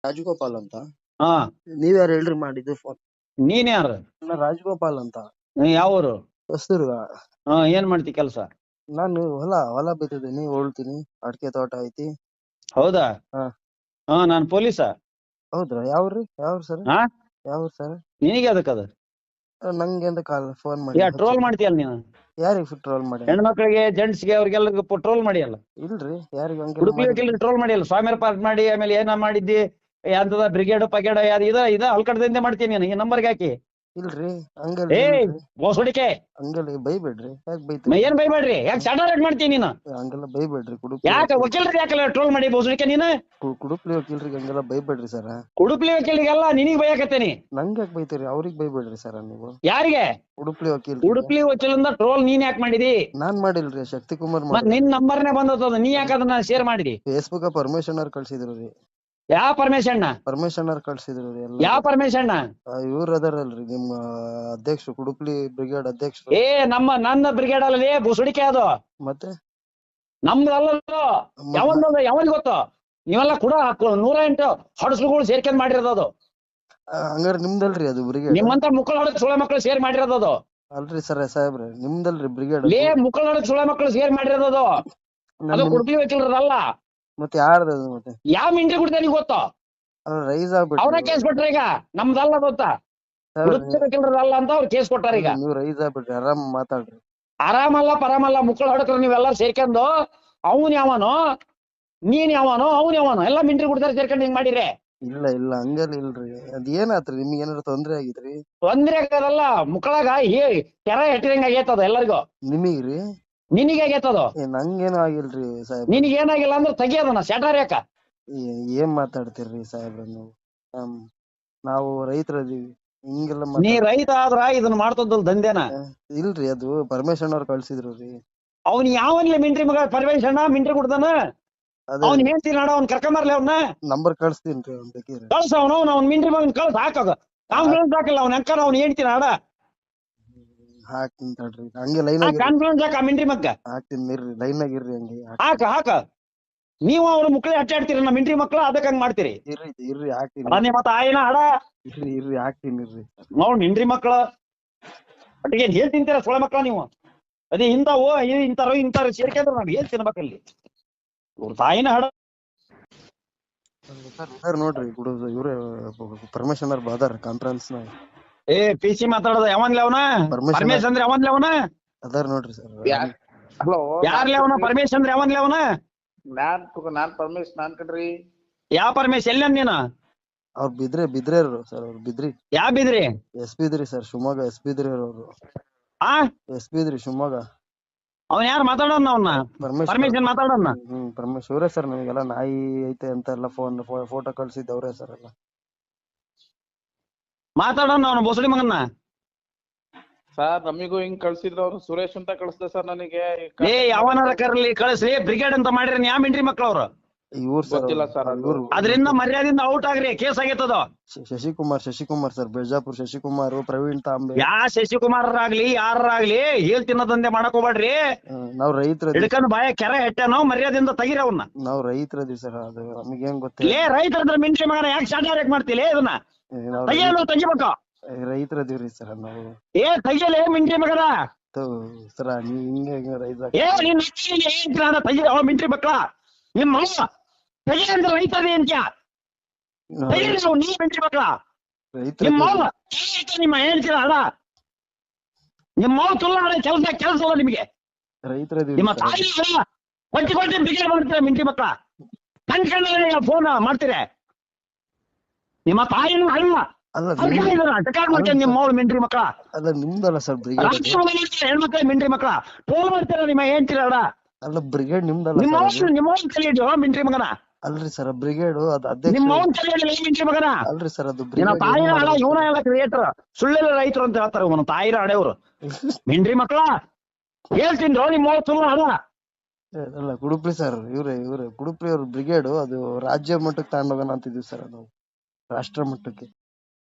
ರಾಜಗೋಪಾಲ್ ಅಂತ. ಹಾ ನೀವ್ಯಾರು ಹೇಳ್ರಿ ಮಾಡಿದ್ದು ಫೋನ್? ನೀನ್ ಯಾರು? ರಾಜಗೋಪಾಲ್ ಅಂತ. ಯಾವೂರು? ಹೊಸದುರ್ಗ. ಏನ್ ಮಾಡ್ತಿ ಕೆಲ್ಸ? ನಾನು ಹೊಲ ಬಿತ್ತಿದ್ದೀನಿ, ಉಳ್ತೀನಿ, ಅಡಿಕೆ ತೋಟ ಐತಿ. ಹೌದಾ? ಹಾ. ನಾನ್ ಪೊಲೀಸ. ಹೌದ್ರಾ? ಯಾವ್ರಿ ಸರ್? ಹಾ ಯಾವ್ರು ಸರ್? ನಿನಗೆ ಅದಕ್ಕದ? ನಂಗೆ ಅಂತ ಫೋನ್ ಮಾಡಿ ಟ್ರೋಲ್ ಮಾಡ್ತೀಯಲ್ಲ ನೀನು. ಯಾರಿಗೆ ಟ್ರೋಲ್ ಮಾಡಿ? ಹೆಣ್ಮಕ್ಳಿಗೆ, ಜೆಂಟ್ಸ್ಗೆ, ಅವ್ರಿಗೆಲ್ಲರಿಗೂ ಟ್ರೋಲ್ ಮಾಡಿಯಲ್ಲ. ಇಲ್ರಿ, ಯಾರಿಗೆ ಹುಡುಕ್ಲಿ ಟ್ರೋಲ್ ಮಾಡಿಯಲ್ಲ. ಸ್ವಾಮಿಯರ್ ಪಾರ್ಟ್ ಮಾಡಿ ಆಮೇಲೆ ಏನ ಮಾಡಿದ್ದಿ, ಅಂತದ ಬ್ರಿಗೇಡ್ ಪಗೇಡ್ ಇದ ಹಲ್ಕಡ್ದಿಂದ ಮಾಡ್ತೀನಿ ನೀನು. ಈ ನಂಬರ್ಗೆ ಹಾಕಿ. ಇಲ್ರಿ, ಬೋಸುಡಿಕೆ ಹಂಗೆಲ್ಲ ಬೈಬೇಡ್ರಿ. ಯಾಕೆ ಬೈತೀರಿ? ಏನ್ ಬೈಬೇಡ್ರಿ, ಯಾಕೆ ಸ್ಯಾಟರೇಟ್ ಮಾಡ್ತೀನಿ ನೀನು? ಹಂಗೆಲ್ಲ ಬೈಬೇಡ್ರಿ. ಯಾಕೆ ವಕೀಲರಿಗೆ ಯಾಕಲ್ಲ ಟ್ರೋಲ್ ಮಾಡಿ ಬೋಸುಡಿಕೆ ನೀನು? ಕುಡುಪ್ಲಿ ವಕೀಲ್ರಿಗೆ ಹಂಗೆಲ್ಲ ಬೈಬೇಡ್ರಿ ಸರ್. ಕುಡುಪ್ಲಿ ವಕೀಲರಿಗೆಲ್ಲ ನಿನಗ್ ಬೈಯಾಕತ್ತೇನಿ. ನಂಗೆ ಯಾಕೆ ಬೈತೀರಿ? ಅವ್ರಿಗೆ ಬೈಬೇಡ್ರಿ ಸರ್ ನೀವು. ಯಾರಿಗೆ? ಉಡುಪ್ಲಿ ವಕೀಲ್. ಉಡುಪ್ಲಿ ವಕೀಲಿಂದ ಟ್ರೋಲ್ ನೀನ್ ಯಾಕೆ ಮಾಡಿದಿ? ನಾನ್ ಮಾಡಿಲ್ರಿ, ಶಕ್ತಿಕುಮಾರ್ ಮತ್ ನಿನ್ ನಂಬರ್ನೇ ಬಂದದ, ನೀ ಯಾಕೆ ಅದನ್ನ ಶೇರ್ ಮಾಡಿದಿ? ಫೇಸ್ಬುಕ್ ಪರ್ಮಿಷನ್ ಅವ್ರು ಕಳ್ಸಿದ್ರು ರೀ. ಯಾವ ಪರಮೇಶಣ್ಣ? ಪರ್ಮಿಷನ್ ಅವ್ರು ಕಳ್ಸಿದ್ರು ರೀ. ಯಾವ ಪರಮೇಶಣ್ಣ? ಇವ್ರು ಅದಾರಲ್ರಿ ನಿಮ್ಮ ಅಧ್ಯಕ್ಷರು, ಕುಡುಪ್ಲಿ ಬ್ರಿಗೇಡ್ ಅಧ್ಯಕ್ಷರು. ನನ್ನ ಬ್ರಿಗೇಡ್ ಅಲ್ಲೇ ಬುಸುಡಿಕೆ ಅದು. ಮತ್ತೆ ನಮ್ದು ಅಲ್ಲ, ಯಾವನಿಗೆ ಗೊತ್ತು? ನೀವೆಲ್ಲ ಕೂಡ 108 ಹೊಡಸ್ಲುಗಳು ಸೇರ್ಕೊಂಡ್ ಮಾಡಿರೋದು ಅದು. ಹಂಗಾರೆ ನಿಮ್ದಲ್ರಿ ಅದು ಬ್ರಿಗೇಡ್? ನಿಮ್ಮಂತ ಮುಕ್ಕಳ ಹೊಡಕ್ ಸುಳ ಮಕ್ಕಳು ಸೇರ್ ಮಾಡಿರೋದು ಅದು. ಅಲ್ರಿ ಸರ್ ಸಾಹೇಬ್ರೆ, ನಿಮ್ದಲ್ರಿ ಬ್ರಿಗೇಡ್? ಮುಕ್ಕಳ ಹೊಡಕ್ ಸುಳ ಮಕ್ಕಳು ಸೇರ್ ಮಾಡಿರೋದು ಅದು ಕುಡುಪ್ಲಿ ವಕೀಲರದಲ್ಲ. ಮತ್ತೆ ಯಾರ್ದು? ಮತ್ತೆ ಯಾವ ಮಿಂಟ್ರಿ ಕುಡ್ತ ನಿಂಗೆ ಗೊತ್ತು? ರೈಸ್ ಆಗ್ಬಿಟ್ಟು ಅವ್ರ ಕೇಸ್ ಕೊಟ್ರ ಈಗ. ನಮ್ದಲ್ಲ ಗೊತ್ತಾ? ಕುಡುಪ್ಲಿ ವಕೀಲರದಲ್ಲ ಅಂತ ಅವ್ರು ಕೇಸ್ ಕೊಟ್ಟಾರ ಈಗ. ನೀವು ರೈಸ್ ಆಗ್ಬಿಟ್ರಿ, ಆರಾಮ್ ಮಾತಾಡ್ರಿ. ಆರಾಮಲ್ಲ ಪರಾಮಲ್ಲ, ಮುಕ್ಕಳ ಹೊಡಕ್ರು ನೀವೆಲ್ಲ ಸೇರ್ಕೊಂಡು ಅವನ್ ಯಾವನೋ ನೀನ್ ಯಾವನೋ ಅವ್ನ್ ಯಾವನೋ ಎಲ್ಲ ಮಿಂಟ್ರಿ ಕುಡ್ತಾರೆ ಸೇರ್ಕೊಂಡು ಹಿಂಗ್ ಮಾಡಿದ್ರೆ. ಇಲ್ಲ ಹಂಗೆಲ್ಲ ಇಲ್ರಿ. ಅದ್ ಏನಾತ್ರಿ? ನಿಮ್ಗೆ ಏನಾರ ತೊಂದ್ರೆ ಆಗಿದ್ರಿ? ತೊಂದ್ರೆ ಆಗದಲ್ಲ, ಮುಕ್ಕಳಾಗ ಕೆರ ಹೆಟ್ಟಿದಂಗ ಆಗೇತದ ಎಲ್ಲರಿಗೂ. ನಿಮಗ್ರಿ? ನಿನಗೆ ಆಗೇತದ? ನಂಗೇನು ಆಗಿಲ್ರಿ ಸಾಹೇಬ್. ನಿನಗೆ ಏನಾಗಿಲ್ಲ ಅಂದ್ರೆ ತೆಗಿಯೋದನ್ನ ಸ್ಯಾಟರ್ ಯಾಕ? ಏನ್ ಮಾತಾಡ್ತಿರ್ರಿ ಸಾಹೇಬ್ರ ನೀವು? ನಾವು ರೈತರದೀವಿ, ಹಿಂಗೆಲ್ಲ ನೀ ರೈತ ಆದ್ರ ಇದನ್ನ ಮಾಡ್ತದಲ್ ದಂಧೆನ? ಇಲ್ರಿ, ಅದು ಪರಮೇಶನ್ ಅವ್ರು ಕಳ್ಸಿದ್ರು ರೀ. ಅವ್ನ್ ಯಾವನ್ಲಿ ಮಿಂಟ್ರಿ ಮಗ ಪರಮೇಶಣ್ಣ ಮಿಂಟ್ರಿ ಕೊಡ್ತಾನ? ಅವ್ನ್ ಹೇಳ್ತೀನಿ ನೋಡ, ಅವ್ನ್ ಕರ್ಕೊಂಬರ್ಲಿ ಅವ್ನ. ನಂಬರ್ ಕಳ್ಸ್ತೀನಿ ಬೇಕಿದ್ರೆ. ಕಳ್ಸ ಅವ್ನ್ ಮಿಂಟ್ರಿ ಮಗನ್ ಕಳ್ಸ, ಹಾಕಾಗ ಕಾನ್ಫಿಡೆನ್ಸ್ ಹಾಕಲ್ಲ ಅವ್ನ ಹೆಂಕಾರ ಅವ್ನ್ ಹೇಳ್ತೀನಿ ಆಡ ಹಾಕ್ತೀನಿ ತಡ್ರಿ. ಹಂಗೆ ಲೈನ್ ಕಾನ್ಫಿಡೆನ್ಸ್ ಹಾಕ ಮಿಂಟ್ರಿ ಮಕ್ಕ ಹಾಕ್ತೀನಿ ಇರ್ರಿ, ಲೈನ್ ಆಗಿರ್ರಿ. ಹಂಗೆ ಹಾಕ ನೀವು ಅವ್ರ ಮಕ್ಳು ಅಟ್ಟಾಡ್ತೀರಿ, ನಮ್ಮ ಮಿಂಟ್ರಿ ಮಕ್ಳು ಅದಕ್ಕೆ ಹಂಗ್ ಮಾಡ್ತೀರಿ. ಇರ್ರಿ ಹಾಕ್ತೀನಿ. ಮತ್ತ ಆಯ್ನ ಹಾಡ ಇರ್ರಿ ಹಾಕ್ತೀನಿ ಇರ್ರಿ. ನೋಡ್ ಮಿಂಟ್ರಿ ಮಕ್ಳ ಒಟ್ಟಿಗೆ ಹೇಳ್ ತಿಂತೀರ ಸೊಳ ಮಕ್ಳ ನೀವು. ಅದೇ ಇಂಥವ್ರು ಸೇರ್ಕೊಂಡ್ರೆ ನಾವ್ ಏನ್ ತಿನ್ಬೇಕಲ್ಲಿ? ಇವ್ರ ತಾಯಿನ ಹಾಡ ಸರ್ ನೋಡ್ರಿ, ಇವ್ರೆ ಪರ್ಮಿಷನ್ ಅವ್ರು ಅದಾರ ಕಾನ್ಫರೆನ್ಸ್ ನಾಗ. PC ಮಾತಾಡೋದ ಯಾವನ್ಲಿ ಅವನ? ಪರಮೇಶ್ ಅಂದ್ರೆ ಯಾವನ್ಲಿ ಅವನ? ಅದಾರ ನೋಡ್ರಿ ಸರ್. ಯಾರ್ಲಿ ಅವನ? ಪರಮೇಶ್ ಅಂದ್ರೆ ಯಾವನ್ಲಿ ಅವನ? ನಾನ್ ಪರಮೇಶ್ ನಾನ್ ಕಣ್ರಿ. ಯಾವ ಪರಮೇಶ್? ಎಲ್ಲ ನೀನ? ಅವ್ರು ಬಿದ್ರಿ ಸರ್. ಅವ್ರು ಬಿದ್ರಿ. ಯಾವ ಬಿದ್ರಿ? ಬಿದ್ರಿ ಸರ್, ಶಿವಮೊಗ್ಗ ಬಿದ್ರಿ ಅವರು. ಬಿದ್ರಿ ಶಿವಮೊಗ್ಗ. ಅವ್ನ ಯಾರು ಮಾತಾಡೋಣ? ಅವನ್ನ ಪರಮೇಶ್ ಮಾತಾಡೋಣ. ಪರಮೇಶ್ ಇವರೇ ಸರ್. ನಮಗೆಲ್ಲ ನಾಯಿ ಐತೆ ಅಂತ ಎಲ್ಲ ಫೋಟೋ ಕಳ್ಸಿದ್ದವ್ರೆ ಸರ್ ಎಲ್ಲ. ಮಾತಾಡೋಣ ಅವನು ಬೋಸಡಿ ಮಗನ್ನ. ಸರ್ ನಮಿಗೂ ಹಿಂಗ್ ಕಳ್ಸಿದ್ರು ಅವ್ರು, ಸುರೇಶ್ ಅಂತ ಕಳ್ಸಿದೆ ಸರ್ ನನಗೆ. ಯಾವನಾರ ಕಳಿಸ್ರಿ, ಬ್ರಿಗೇಡ್ ಅಂತ ಮಾಡಿರಿ. ಯಾವ ಮಿಂಟ್ರಿ ಮಕ್ಳು ಅವ್ರು? ಗೊತ್ತಿಲ್ಲ ಸರ್. ಅದರಿಂದ ಮರ್ಯಾದಿಂದ ಔಟ್ ಆಗ್ರಿ, ಕೇಸ್ ಆಗೈತದ. ಶಶಿಕುಮಾರ್ ಸರ್, ಬಿಜಾಪುರ್ ಶಶಿಕುಮಾರ್, ಪ್ರವೀಣ್ ತಾಂಬೆ. ಯಾ ಶಶಿಕುಮಾರ್ ಆಗ್ಲಿ ಯಾರಾಗ್ಲಿ ಹೇಳ್ತಿನ್ನ ದಂಧೆ ಮಾಡಕ್ ಹೋಗ್ಬೇಡ್ರಿ. ನಾವ್ ರೈತರ ಹಿಡ್ಕೊಂಡ್ ಬಾಯ ಕೆರೆ ಹೆಟ್ಟನೋ, ಮರ್ಯಾದಿಂದ ತೆಗಿರಿ ಅವನ್ನ. ನಾವ್ ರೈತರದಿ ಸರ್, ಅದು ನಮಗೇನ್ ಗೊತ್ತಿಲ್ಲ. ರೈತರ ಮಿಂಟ್ರಿ ಮಗನ ಯಾಕೆ ಶಾರ್ಟ್ ಮಾಡ್ತಿಲ್ಲ ಇದನ್ನ? ತೆಗಿಬೇಕು. ರೈತರದಿವ್ರಿ ಸರ್ ನಾವು. ತೆಗಿಯಲೇ ಮಿಂಟ್ರಿ ಮಗನ ಸರ, ನೀವ್ ಹಿಂಗೆ ರೈತ ಮಿಂಟ್ರಿ ಮಕ್ಳ ನಿಮ್ಮ ತೆಗಿ ಅಂದ್ರೆ ರೈತರದಿ ಅಂತ್ಯ. ನೀ ಮಿಂಟ್ರಿ ಮಕ್ಳ ನಿಮ್ಮ ಹೇಳ್ತೀರ ಅಡ ನಿಮ್ಮ ತುಲ್ಲ ಕೆಲಸ ಅಲ್ಲ ನಿಮಗೆ. ನಿಮ್ಮ ತಾಯಿ ಕೊಟ್ಟಿ ಬ್ರಿಗೇಡ್ ಮಾಡ್ತೀರ ಮಿಂಟ್ರಿ ಮಕ್ಳ. ಕಣ್ಕಂಡ ಫೋನ್ ಮಾಡ್ತೀರ. ನಿಮ್ಮ ತಾಯಿನೂ ಅಲ್ಲ ನಿಮ್ಮ ಮಿಂಟ್ರಿ ಮಕ್ಳ. ಅಲ್ಲ ನಿಮ್ದಲ್ಲ ಸರ್ ಹೆಣ್ಮಕ್ಳ ಮಿಂಟ್ರಿ ಮಕ್ಳ ಟೋಲ್ ಮಾಡ್ತೀರ. ನಿಮ್ಮ ಹೇಳ್ತೀರ ಅಡ ಅಲ್ಲ ಬ್ರಿಗೇಡ್ ನಿಮ್ದಲ್ಲ. ನಿಮ್ಮ ಕಲಿಯೋ ಮಿಂಟ್ರಿ ಮಗನ. ಅಲ್ರಿ ಸರ್, ಬ್ರಿಗೇಡ್ ಅದು ನಿಮ್ಮ ಮಿಂಟ್ರಿ ಮಗನ. ಅಲ್ರಿ ಸರ್, ಅದು ತಾಯಿನ ಹಡ ಇವನ ಎಲ್ಲ ಕ್ರಿಯೇಟರ್, ಸುಳ್ಳೆಲ್ಲ ರೈತರು ಅಂತ ಹೇಳ್ತಾರೆ. ಇವನು ತಾಯಿರ ಹಡೆಯವರು ಮಿಂಟ್ರಿ ಮಕ್ಳ. ಹೇಳ್ತೀನಿ ನಿಮ್ಮ ಸುಳ್ಳು ಹಡ. ಅಲ್ಲ ಕುಡುಪ್ಲಿ ಸರ್, ಇವ್ರೆ ಕುಡುಪ್ಲಿ ಅವ್ರ ಬ್ರಿಗೇಡ್ ಅದು ರಾಜ್ಯ ಮಟ್ಟಕ್ಕೆ ತಗೊಂಡೋಗೋಣ ಅಂತಿದ್ವಿ ಸರ್. ಅದು ರಾಷ್ಟ್ರ ಮಟ್ಟಕ್ಕೆ.